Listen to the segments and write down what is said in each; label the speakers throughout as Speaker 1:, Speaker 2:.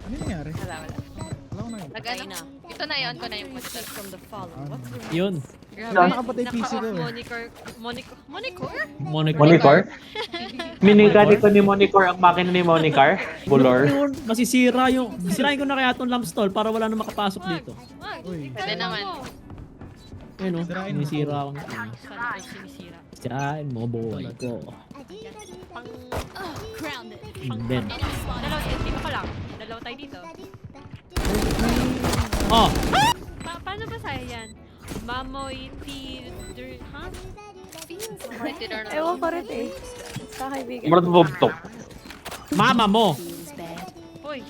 Speaker 1: Ano nangyari?
Speaker 2: Wala.
Speaker 1: Wala ko na yun.
Speaker 2: Nag-ano? Ito na yun ko na yung monitor.
Speaker 3: Yun.
Speaker 2: Grabe.
Speaker 1: Nakapatay PC ko eh.
Speaker 4: Monitor? Minikani ko ni Monitor ang makina ni Monicar. Bulor.
Speaker 3: Yun, masisira yung... Sirain ko na kaya itong lamp stall para wala na makapasok dito.
Speaker 1: Uy.
Speaker 2: Pwede naman.
Speaker 3: Ayun o,
Speaker 1: Sirain mo.
Speaker 3: sinisira ko na.
Speaker 2: Sana ay sinisira.
Speaker 3: Sirain mo, boy ko. Then.
Speaker 2: Dalawa tayo dito ko lang. Dalawa tayo dito.
Speaker 3: Oh!
Speaker 2: Paano ba sa'yo yan? Mamoy theater, ha? Mamoy theater na.
Speaker 5: Ewan ko rin eh. Sa kaibigan.
Speaker 4: Murat bubtok.
Speaker 3: Mama mo!
Speaker 2: Uy,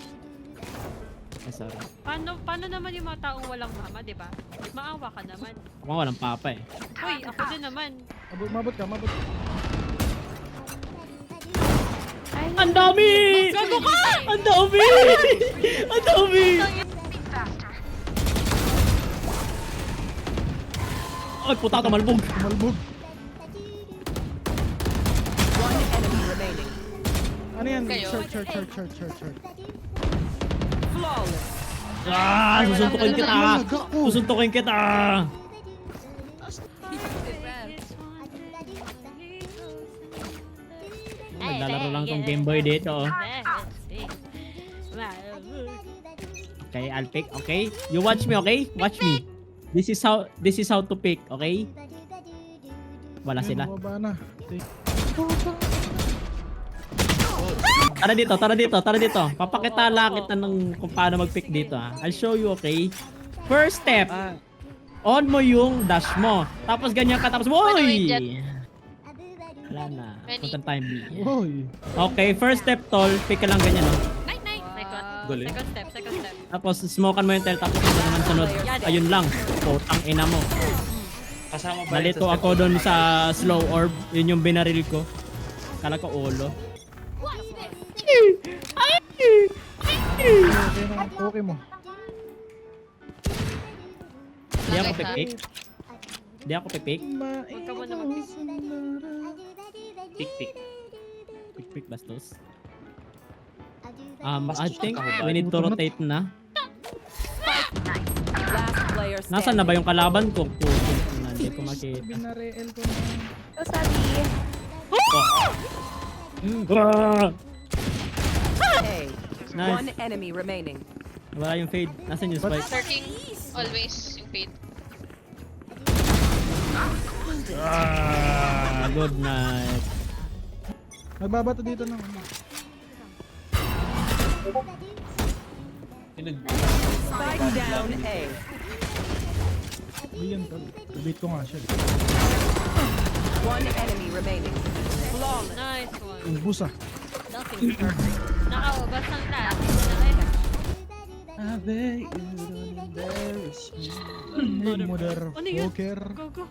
Speaker 3: Ay, sorry.
Speaker 2: paano naman yung mga taong walang mama, di ba? Maawa ka naman.
Speaker 3: Ako nga walang papa eh.
Speaker 2: Uy, ako din naman.
Speaker 1: Mabot ka.
Speaker 3: Ang dami!
Speaker 2: Gago ka!
Speaker 3: Ang dami! Ang dami! Ay, puta ka malbog!
Speaker 1: Malbog. Ano yan?
Speaker 2: Kayo?
Speaker 1: Short.
Speaker 3: Ah! Susuntukin kita! Susuntukin kita! Naglalaro lang tong Game Boy dito oh. Okay, I'll pick, okay? You watch me, okay? Watch me. This is how to pick, okay? Wala sila.
Speaker 1: Baba na.
Speaker 3: Tara dito. Papakita lang kita ng kung paano mag-pick dito ha. I'll show you, okay? First step, on mo yung dash mo. Tapos ganyan ka, tapos,
Speaker 2: Wait,
Speaker 3: woy! Wala na. Punta time B.
Speaker 1: Uy.
Speaker 3: Okay, first step, tol. Pick ka lang ganyan, no?
Speaker 2: Night.
Speaker 4: Galing.
Speaker 2: Second step.
Speaker 3: Tapos, smokean mo yung tel, tapos ito naman sunod. Ayun lang. Putang ina mo.
Speaker 4: Kasama ba
Speaker 3: Nalito ako doon sa slow orb. Yun yung binaril ko. Kala ko ulo.
Speaker 1: Okay mo.
Speaker 3: Di ako pick. Di ako pick.
Speaker 2: Huwag ka muna mag-pick.
Speaker 3: Pick bastos. I think we need to rotate na. Nasaan na ba yung kalaban ko? Hindi ko makita.
Speaker 1: Binareel ko na.
Speaker 5: So, sabi,
Speaker 3: Nice.
Speaker 6: One enemy remaining.
Speaker 3: Wala yung fade. Nasaan yung spike?
Speaker 2: Lurking, always yung fade.
Speaker 3: Good night.
Speaker 1: Nagbabato dito ng ano.
Speaker 6: Spike down A.
Speaker 1: Billion tol. Beat ko nga siya.
Speaker 6: One enemy remaining.
Speaker 2: Nice one.
Speaker 1: Yung busa.
Speaker 2: Nakaubas ng lahat.
Speaker 1: Mother
Speaker 2: Ano yun?
Speaker 1: Poker.
Speaker 2: Go.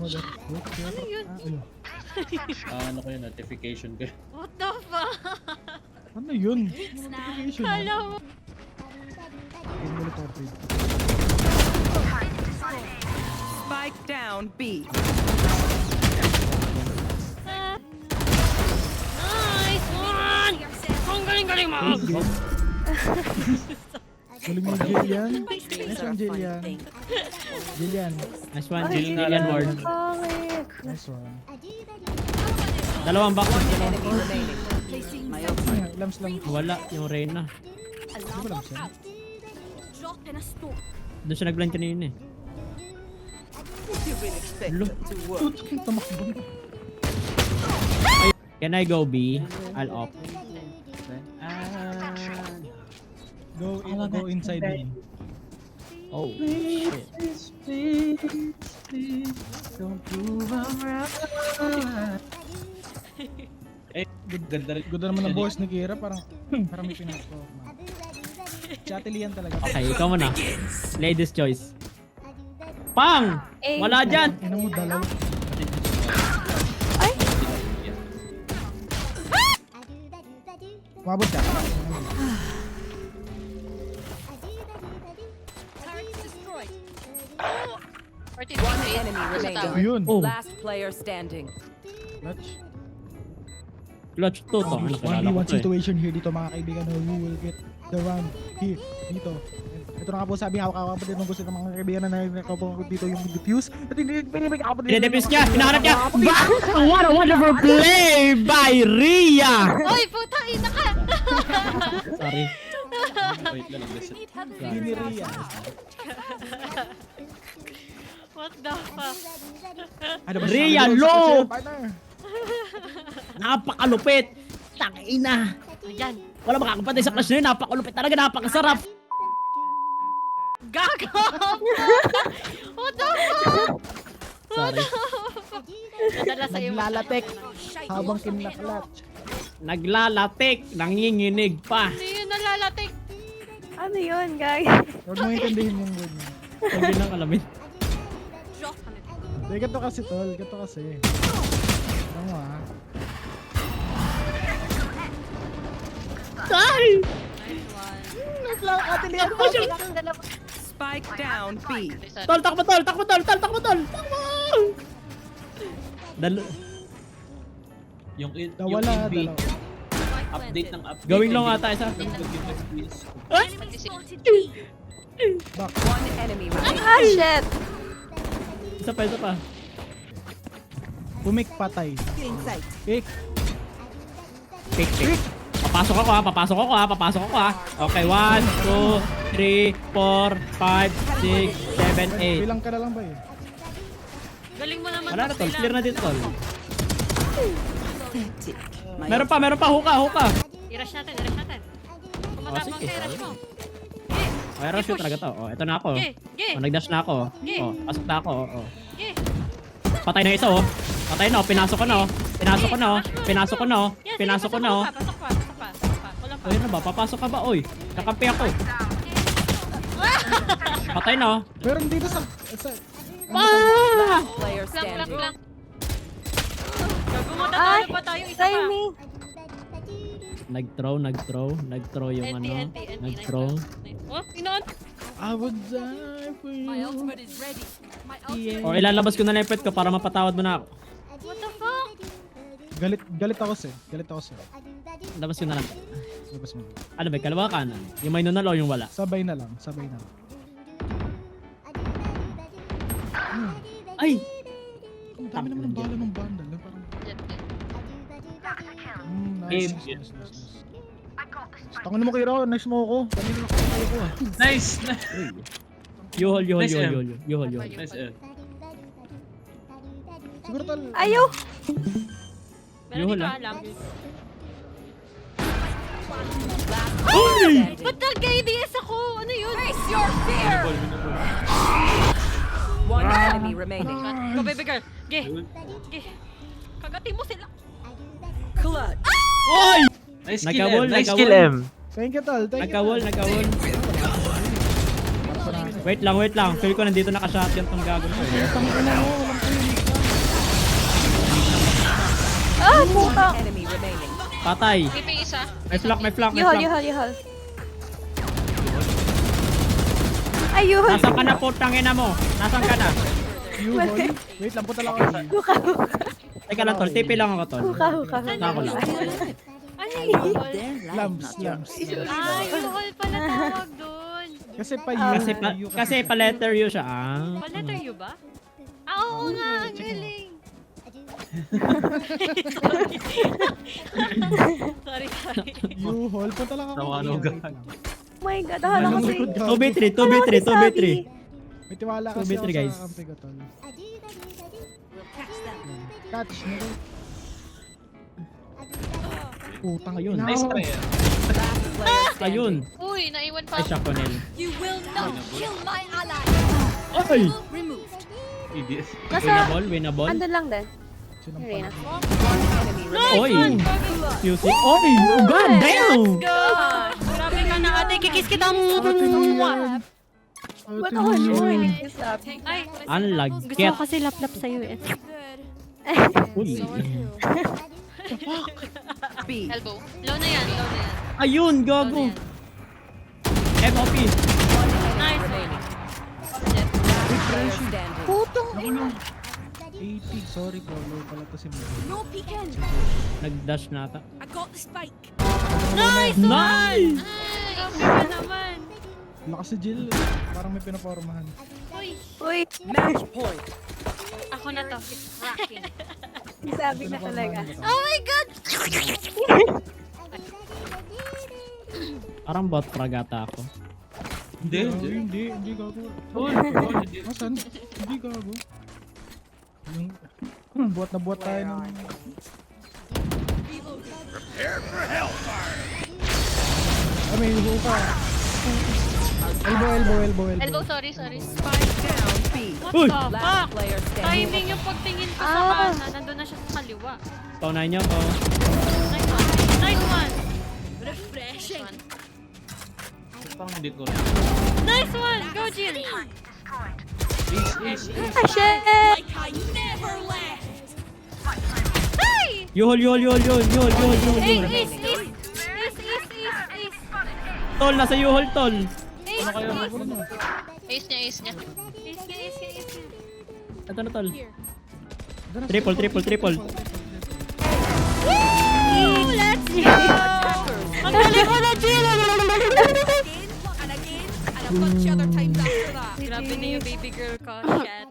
Speaker 1: Mother Poker.
Speaker 2: Ano yun?
Speaker 1: Ayun.
Speaker 7: Ano ko yun, notification ko.
Speaker 2: What the fuck?
Speaker 1: Ano yun? Notification.
Speaker 2: Kala mo.
Speaker 6: Spike down B.
Speaker 2: Nice one! Ang galing mo!
Speaker 1: Galing mo Jillian. Nice one Jillian. Jillian.
Speaker 3: Nice one, Jillian Ward.
Speaker 5: pangit.
Speaker 1: Nice one.
Speaker 3: Dalawang box.
Speaker 6: Enemy remaining.
Speaker 1: Lams lang.
Speaker 3: Wala yung Reyna.
Speaker 1: Di ba lams yan?
Speaker 3: Doon siya nag-blind kanina eh. Lo.
Speaker 1: Tutok yung tamakbo.
Speaker 3: Can I go B? I'll op.
Speaker 1: Go inside me.
Speaker 3: Oh, shit.
Speaker 7: Ganda rin.
Speaker 1: Ganda naman ng boss ni Kira. Parang may pinako. Chatilian talaga.
Speaker 3: Okay, ikaw muna. Ladies choice. Pang! Wala dyan!
Speaker 1: Ina mo dalawa. Mabot ka.
Speaker 6: One enemy remaining.
Speaker 1: Ayun.
Speaker 3: Oh,
Speaker 6: Last player standing.
Speaker 1: Clutch.
Speaker 3: Clutch 2 to. Ano, kilala ko
Speaker 1: 1v1
Speaker 3: to eh.
Speaker 1: situation here dito mga kaibigan. Who will get the round here dito. Ito na nga po sabi, hawak-hawak pa din nung gusto ng mga kaibigan na nakakapag dito yung defuse. At hindi pinipigyan pa din.
Speaker 3: Dinedefuse niya, hinahanap niya. What a wonderful play by Rhea!
Speaker 2: Oy, puta, ina ka!
Speaker 3: Sorry.
Speaker 7: Wait lang, listen.
Speaker 1: Hindi ni Rhea.
Speaker 2: What the fuck?
Speaker 1: Ano ba
Speaker 3: Rhea,
Speaker 1: sabi ko sa
Speaker 3: low!
Speaker 1: kotse, partner?
Speaker 3: Napakalupit. Tangina.
Speaker 2: Ayan.
Speaker 3: Wala makakapatay sa clash na yun. Napakalupit talaga. Napakasarap.
Speaker 2: Gago! What the fuck?
Speaker 3: Sorry.
Speaker 2: Nadala sa'yo.
Speaker 1: Naglalatek habang kinaklat.
Speaker 3: Naglalatik. Nanginginig pa.
Speaker 2: Hindi yun nalalatik.
Speaker 5: Ano yun, guys?
Speaker 1: Huwag mo intindihin yung word niya.
Speaker 3: Huwag yun lang alamin.
Speaker 1: Hindi, ganito kasi tol. Ganito kasi. Ano mo ha?
Speaker 3: Ay!
Speaker 2: Nice one.
Speaker 6: Spike down B.
Speaker 3: Tol, takbo tol. Takbo tol. Takbo tol. Takbo!
Speaker 7: Yung
Speaker 1: Nawala,
Speaker 7: NB,
Speaker 1: dalawa.
Speaker 7: update ng update.
Speaker 3: Gawing lang ata isa. Ay!
Speaker 1: Back.
Speaker 6: One enemy remaining.
Speaker 5: Ah, shit!
Speaker 3: Isa pa, isa pa.
Speaker 1: Pumik patay. Kick.
Speaker 3: Pick, pick. Papasok ako ha, papasok ako ha, papasok ako ha. Okay, 1, 2, 3, 4, 5, 6, 7, 8.
Speaker 1: Bilang ka na lang ba eh?
Speaker 2: Galing mo naman.
Speaker 3: Wala na tol,
Speaker 2: Tila.
Speaker 3: clear na dito tol. Meron pa, huka.
Speaker 2: I-rush natin, i-rush natin. Kumatapang
Speaker 3: sige.
Speaker 2: kayo, rush mo.
Speaker 3: Okay, rush yun talaga to. Oh, ito na ako.
Speaker 2: Ge!
Speaker 3: Oh, nag-dash na ako.
Speaker 2: Ge.
Speaker 3: Oh, pasok na ako. Oh.
Speaker 2: Ge!
Speaker 3: Patay na isa oh. Patay na oh, pinasok ko na oh. Pinasok ko na oh. Pinasok ko na oh.
Speaker 2: Yes,
Speaker 3: Pinasok ko na oh.
Speaker 2: Pasok pa. Wala pa.
Speaker 3: Oy, ano ba? Papasok ka ba? Oy, kakampi ako. Patay na oh.
Speaker 1: Meron dito sa...
Speaker 3: Ah!
Speaker 6: Player
Speaker 2: Lang.
Speaker 6: standing.
Speaker 2: Gago mo,
Speaker 5: Ay,
Speaker 2: tatalo pa tayo. Isa
Speaker 5: try
Speaker 2: pa.
Speaker 5: me.
Speaker 3: Nag-throw yung ano.
Speaker 2: NT.
Speaker 3: Nag-throw.
Speaker 2: Oh, inon.
Speaker 1: I would die for you.
Speaker 3: O ilalabas ko na lang yung pet ko para mapatawad mo na ako.
Speaker 2: What the fuck?
Speaker 1: Galit ako sir.
Speaker 3: Labas ko na lang.
Speaker 1: Labas mo.
Speaker 3: Ano ba? Kalawa kanan? Yung may nunal o yung wala?
Speaker 1: Sabay na lang.
Speaker 3: Ay!
Speaker 1: Ang dami naman ng bala ng bundle. Parang...
Speaker 3: Game.
Speaker 1: Nice. Tangan mo kay Raw, nice mo ako. Kanina nakakaya ko ah.
Speaker 7: Nice!
Speaker 3: You hold.
Speaker 7: Nice,
Speaker 3: You hold.
Speaker 7: Nice,
Speaker 1: Siguro tal...
Speaker 5: Ayaw!
Speaker 2: Meron
Speaker 3: Yun,
Speaker 2: di ko
Speaker 3: ah.
Speaker 2: alam.
Speaker 3: Uy!
Speaker 2: Ba't nag-ADS ako? Ano yun?
Speaker 6: One enemy remaining.
Speaker 2: Go, baby girl. Ge! Kagatin mo sila.
Speaker 6: Clutch.
Speaker 3: Oy!
Speaker 7: Nice
Speaker 3: Nagka-wall,
Speaker 7: kill, nice
Speaker 3: nagka-wall.
Speaker 7: kill M.
Speaker 1: Thank you tal.
Speaker 3: Nagka-wall. Wait lang. Feel ko nandito naka-shotgun tong gago ko.
Speaker 5: Ah, puta!
Speaker 6: Enemy remaining.
Speaker 3: Patay.
Speaker 2: TP isa.
Speaker 3: May flank.
Speaker 5: You hold. Ay, you hold!
Speaker 3: Nasaan ka na po, tangina mo? Nasaan ka na?
Speaker 1: You hold. Wait lang po talaga ako.
Speaker 3: Teka lang tol, TP lang ako tol.
Speaker 5: Huka.
Speaker 3: Nako lang.
Speaker 2: Ano yun?
Speaker 1: Lambs.
Speaker 2: Ah, U-haul pala tawag doon.
Speaker 1: Kasi pa you.
Speaker 3: Kasi pa letter U siya. Ah.
Speaker 2: Pa-letter U ba? Ah, oo nga. Ang galing. Sorry.
Speaker 1: You hold. Punta lang ako.
Speaker 7: Tawanugan.
Speaker 1: Wait lang.
Speaker 5: Oh my god, hala kasi.
Speaker 3: 2v3.
Speaker 1: May tiwala kasi
Speaker 3: 2v3
Speaker 1: ako
Speaker 3: guys.
Speaker 1: sa kampi ko tol. Catch. Putang
Speaker 3: Ayun.
Speaker 1: ina.
Speaker 7: Nice try.
Speaker 3: Ayun.
Speaker 2: Uy, naiwan pa
Speaker 3: Ay,
Speaker 2: ako.
Speaker 3: siya Cornel.
Speaker 2: You will not kill my ally.
Speaker 3: Ay!
Speaker 7: Idiot.
Speaker 5: Nasa,
Speaker 3: Winnable.
Speaker 5: andun lang din.
Speaker 1: Sino
Speaker 5: Si Reyna.
Speaker 6: Enemy remaining.
Speaker 3: Oy! QC. Oy! God damn!
Speaker 2: Go! Grabe ka na ate, kikis kita mo.
Speaker 5: Ba't ako sure?
Speaker 2: Ay,
Speaker 3: Unlike
Speaker 2: gusto
Speaker 3: get.
Speaker 2: ko kasi lap-lap sa'yo eh.
Speaker 3: Uy.
Speaker 6: B.
Speaker 2: Elbow. Low na yan.
Speaker 3: Ayun, gago. MOP.
Speaker 2: Nice.
Speaker 6: Player standing.
Speaker 1: Putang ina. 80. Sorry bro, low pala to si Mo.
Speaker 6: No peeking.
Speaker 3: Nag-dash na ata.
Speaker 6: I got the spike.
Speaker 2: Nice!
Speaker 3: Nice!
Speaker 2: Grabe ka naman.
Speaker 1: Lakas si Jill. Parang may pinapormahan.
Speaker 2: Uy,
Speaker 5: Uy,
Speaker 6: Match point.
Speaker 2: ako na to.
Speaker 5: sabi na talaga.
Speaker 2: Oh my God!
Speaker 3: Parang bot frag ata ako.
Speaker 1: Hindi gago.
Speaker 7: Uy,
Speaker 1: Asan? Hindi gago. Yung buhat na buhat tayo ng... I mean, hubo ka. Elbow.
Speaker 2: Elbow, sorry.
Speaker 6: Spike down B.
Speaker 2: What
Speaker 3: Uy!
Speaker 2: the fuck?
Speaker 6: Last player standing.
Speaker 2: Timing yung pagtingin ko sa kanan. Nandun na siya sa kaliwa.
Speaker 3: Paunahin niyo ako.
Speaker 2: Nice one. Nice one.
Speaker 7: Parang hindi ko.
Speaker 2: Nice one. Go, Jill.
Speaker 5: Ah, shit!
Speaker 2: Hey!
Speaker 3: Yuhol.
Speaker 2: Ace.
Speaker 3: Tol, nasa yuhol, tol.
Speaker 2: Ace niya.
Speaker 3: Ito na, tol. Triple.
Speaker 2: Woo! Let's go! Ang galing ko na, Jill!
Speaker 6: And again, and a bunch of other times after that.
Speaker 2: Grabe na yung baby girl ko, chat.